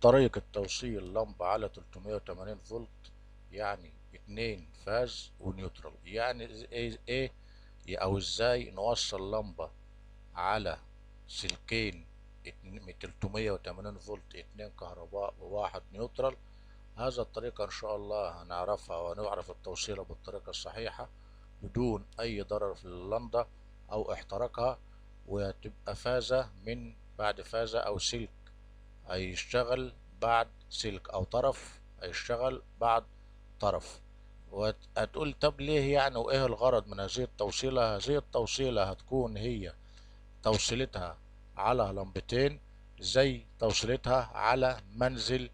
طريقة توصيل لمبة على 380 فولت، يعني اتنين فاز ونيوترال. يعني ايه او ازاي نوصل لمبة على سلكين 380 فولت، اتنين كهرباء وواحد نيوترال. هذا الطريقة ان شاء الله هنعرفها ونعرف التوصيلة بالطريقة الصحيحة بدون اي ضرر في اللمبة او احتراقها، وتبقى فازة من بعد فازة، او سلك هيشتغل بعد سلك، او طرف هيشتغل بعد طرف. وهتقول طب ليه يعني، وايه الغرض من هذه التوصيلة؟ هذه التوصيلة هتكون هي توصيلتها على لمبتين زي توصيلتها على منزل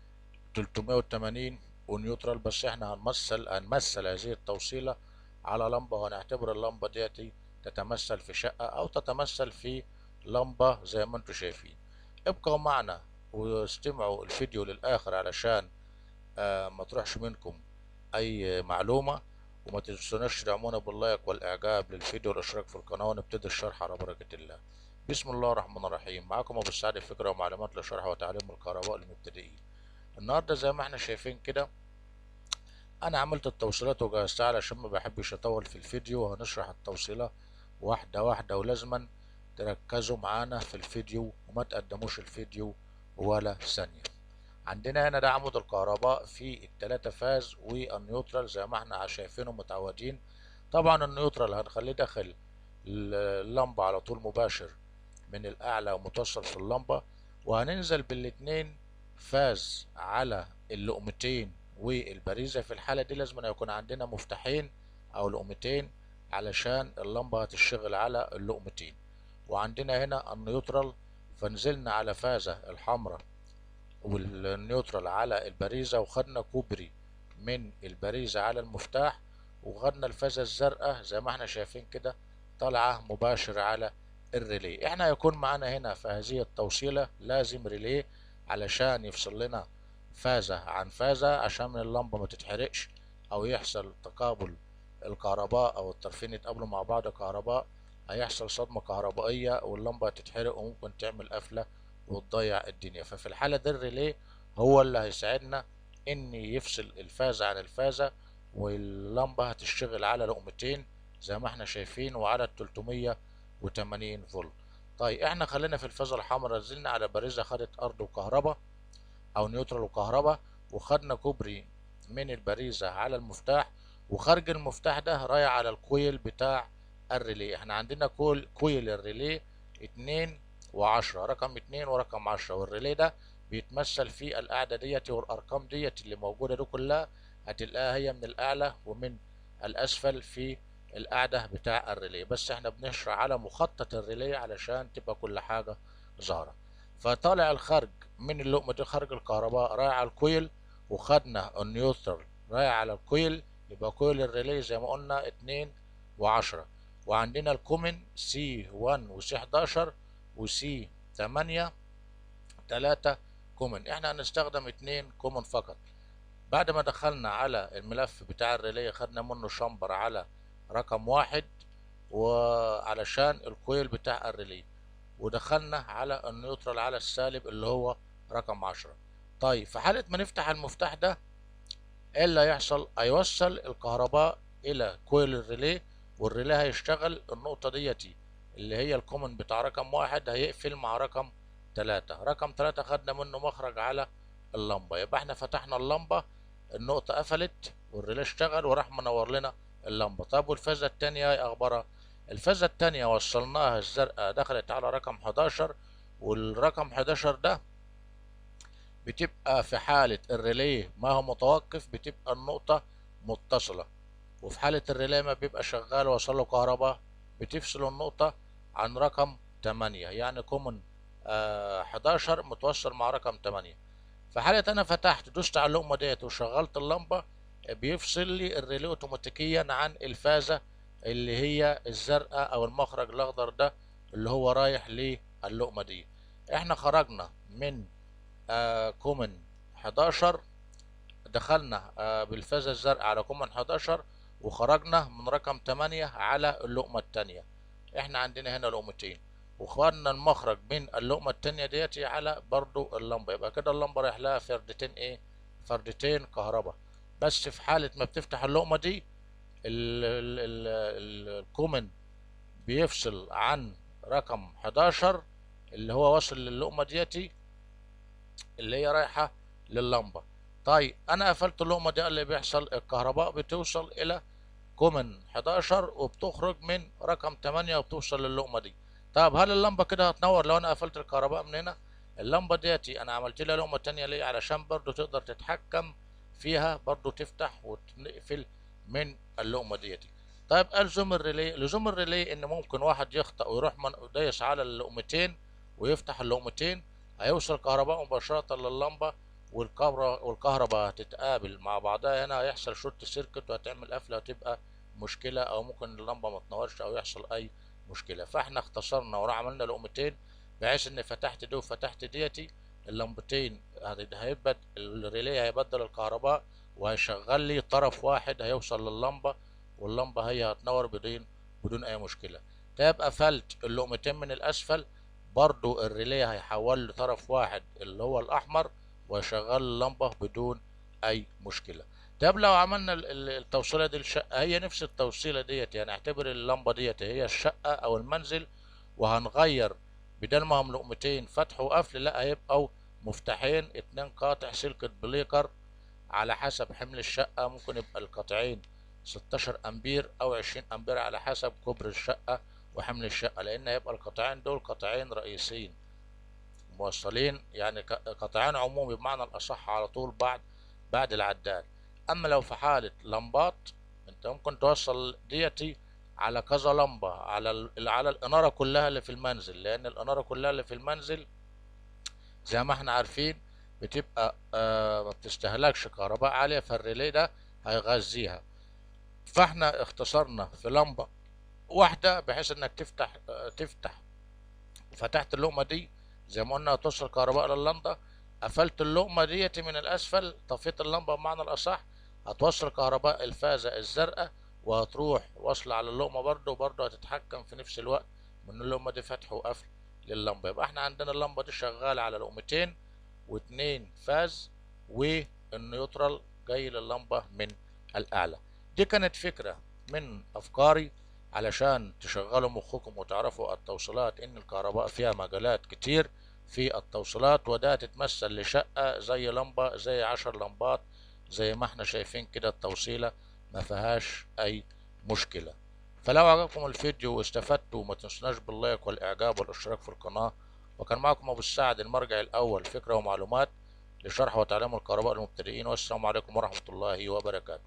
380 ونيوترال، بس احنا هنمثل هذه التوصيلة على لمبة، وهنعتبر اللمبة ديتي تتمثل في شقة او تتمثل في لمبة زي ما انتم شايفين. ابقوا معنا واستمعوا الفيديو للآخر علشان ما تروحش منكم اي معلومة. وما تنسوناش تدعمونا باللايك والاعجاب للفيديو والاشتراك في القناة، ونبتدي الشرح على بركة الله. بسم الله الرحمن الرحيم. معكم ابو السعد، فكرة ومعلومات لشرح وتعليم الكهرباء للمبتدئين. النهارده زي ما احنا شايفين كده، انا عملت التوصيلات وجهزتها علشان ما بحبش اطول في الفيديو، وهنشرح التوصيلة واحدة واحدة، ولازما تركزوا معانا في الفيديو وما تقدموش الفيديو ولا ثانية. عندنا هنا ده عمود الكهرباء في التلاتة فاز والنيوترال زي ما احنا شايفينه متعودين. طبعا النيوترال هنخليه داخل اللمبة على طول مباشر من الأعلى ومتوصل في اللمبة، وهننزل بالاتنين فاز على اللقمتين والبريزة. في الحالة دي لازم يكون عندنا مفتاحين أو لقمتين علشان اللمبة هتشتغل على اللقمتين. وعندنا هنا النيوترال، فنزلنا على فازة الحمراء والنيوترال على البريزة، وخدنا كوبري من البريزة على المفتاح، وخدنا الفازة الزرقاء زي ما احنا شايفين كده طالعة مباشر على الريلي. احنا هيكون معانا هنا في هذه التوصيلة لازم ريلي علشان يفصل لنا فازة عن فازة، عشان من اللمبة ما تتحرقش او يحصل تقابل الكهرباء او الطرفين يتقابلوا مع بعض كهرباء، هيحصل صدمة كهربائية واللمبة هتتحرق وممكن تعمل قفلة وتضيع الدنيا. ففي الحالة دي الريلي هو اللي هيساعدنا ان يفصل الفازة عن الفازة، واللمبة هتشتغل على لقمتين زي ما احنا شايفين وعلى 380 فولت. طيب احنا خلينا في الفازة الحمراء، نزلنا على باريزة خدت ارض وكهرباء او نيوترال وكهرباء، وخدنا كوبري من الباريزة على المفتاح، وخارج المفتاح ده رايح على الكويل بتاع الريلي. احنا عندنا كويل الريلي 2 و10، رقم 2 ورقم 10، والريلي ده بيتمثل في القاعدة ديت، والارقام ديت اللي موجودة دي كلها هتلاقيها هي من الاعلى ومن الاسفل في القاعدة بتاع الريلي، بس احنا بنشرح على مخطط الريلي علشان تبقى كل حاجة ظاهرة. فطالع الخارج من اللقمة دي خارج الكهرباء رايح على الكويل، وخدنا النيوترال رايح على الكويل، يبقى كويل الريلي زي ما قلنا 2 و10. وعندنا الكومن سي 1 وسي 11 وسي 8 3 كومن. احنا هنستخدم 2 كومن فقط. بعد ما دخلنا على الملف بتاع الريلي خدنا منه شمبر على رقم 1 وعلشان الكويل بتاع الريلي، ودخلنا على النيوترال على السالب اللي هو رقم 10. طيب في حالة ما نفتح المفتاح ده ايه اللي هيحصل؟ هيوصل الكهرباء الى كويل الريلي، والريلي هيشتغل. النقطة ديتي اللي هي الكومن بتاع رقم 1 هيقفل مع رقم 3. رقم 3 خدنا منه مخرج على اللمبة، يبقى احنا فتحنا اللمبة، النقطة قفلت والريلي اشتغل وراح منور لنا اللمبة. طب والفازة التانية ايه اخبارها؟ الفازة التانية وصلناها الزرقاء دخلت على رقم 11، والرقم 11 ده بتبقى في حالة الريلي ما هو متوقف بتبقى النقطة متصلة، وفي حالة الريلي ما بيبقى شغال وصل له كهرباء بتفصل النقطة عن رقم 8، يعني كومن 11 متوصل مع رقم 8. في حالة أنا فتحت دوست على اللقمة ديت وشغلت اللمبة بيفصل لي الريلي اوتوماتيكيا عن الفازة اللي هي الزرقاء أو المخرج الأخضر ده اللي هو رايح للقمة دي. احنا خرجنا من كومن 11، دخلنا بالفازة الزرقاء على كومن 11، وخرجنا من رقم 8 على اللقمة التانية. احنا عندنا هنا لقمتين، وخدنا المخرج من اللقمة التانية ديتي على برضو اللمبة، يبقى كده اللمبة رايح لها فردتين ايه، فردتين كهرباء. بس في حالة ما بتفتح اللقمة دي الكومن بيفصل عن رقم 11 اللي هو واصل للقمة ديتي اللي هي رايحة لللمبة. طيب انا قفلت اللقمة دي، اللي بيحصل الكهرباء بتوصل الى كومن 11 وبتخرج من رقم 8 وبتوصل للقمة دي. طب هل اللمبة كده هتنور لو انا قفلت الكهرباء من هنا؟ اللمبة ديتي انا عملت لها لقمة تانية ليه؟ علشان برضو تقدر تتحكم فيها، برضو تفتح وتقفل من اللقمة ديتي. طيب لزوم الريلي، لزوم الريلي ان ممكن واحد يخطأ ويروح من دايس على اللقمتين ويفتح اللقمتين، هيوصل كهرباء مباشرة لللمبة، والكهرباء هتتقابل مع بعضها هنا، هيحصل شورت سيركت وهتعمل قفلة وتبقى مشكلة، او ممكن اللمبة ما تنورش او يحصل اي مشكلة. فاحنا اختصرنا وعملنا لقمتين بحيث ان فتحت دي وفتحت ديتي اللمبتين، هيبقى الريلي هيبدل الكهرباء وهيشغل لي طرف واحد هيوصل لللمبة، واللمبة هي هتنور بدون اي مشكلة. طيب قفلت اللقمتين من الاسفل، برضو الريلي هيحول لطرف واحد اللي هو الاحمر ويشغل اللمبة بدون اي مشكلة. طب لو عملنا التوصيلة دي للشقة، هي نفس التوصيلة ديت، يعني اعتبر اللمبة ديت هي الشقة او المنزل، وهنغير بدل ما هم لقمتين فتح وقفل، لا هيبقوا مفتاحين 2 قاطع سلكة بليكر على حسب حمل الشقة. ممكن يبقى القطعين 16 امبير او 20 امبير على حسب كبر الشقة وحمل الشقة، لان هيبقى القطعين دول قطعين رئيسيين موصلين، يعني قطعين عمومي بمعنى الاصح على طول بعد العداد. اما لو في حالة لمبات، انت ممكن توصل ديتي على كذا لمبة على الانارة كلها اللي في المنزل، لان الانارة كلها اللي في المنزل زي ما احنا عارفين بتبقى ما بتستهلكش كهرباء عالية، فالريلي ده هيغذيها. فاحنا اختصرنا في لمبة واحدة بحيث انك تفتح فتحت اللقمة دي زي ما قلنا هتوصل كهرباء لللمبة، قفلت اللقمة ديتي من الأسفل طفيت اللمبة بمعنى الأصح، هتوصل كهرباء الفازة الزرقاء وهتروح واصلة على اللقمة برضه هتتحكم في نفس الوقت من اللقمة دي فتح وقفل لللمبة. يبقى احنا عندنا اللمبة دي شغالة على لقمتين واتنين فاز، والنيوترال جاي لللمبة من الأعلى. دي كانت فكرة من أفكاري علشان تشغلوا مخكم وتعرفوا التوصيلات، ان الكهرباء فيها مجالات كتير في التوصيلات، وده تتمثل لشقة زي لمبة زي 10 لمبات زي ما احنا شايفين كده، التوصيلة ما فيهاش اي مشكلة. فلو عجبكم الفيديو واستفدتوا ما تنسوناش باللايك والاعجاب والاشتراك في القناة. وكان معكم ابو السعد، المرجع الاول فكرة ومعلومات لشرح وتعليم الكهرباء للمبتدئين، والسلام عليكم ورحمة الله وبركاته.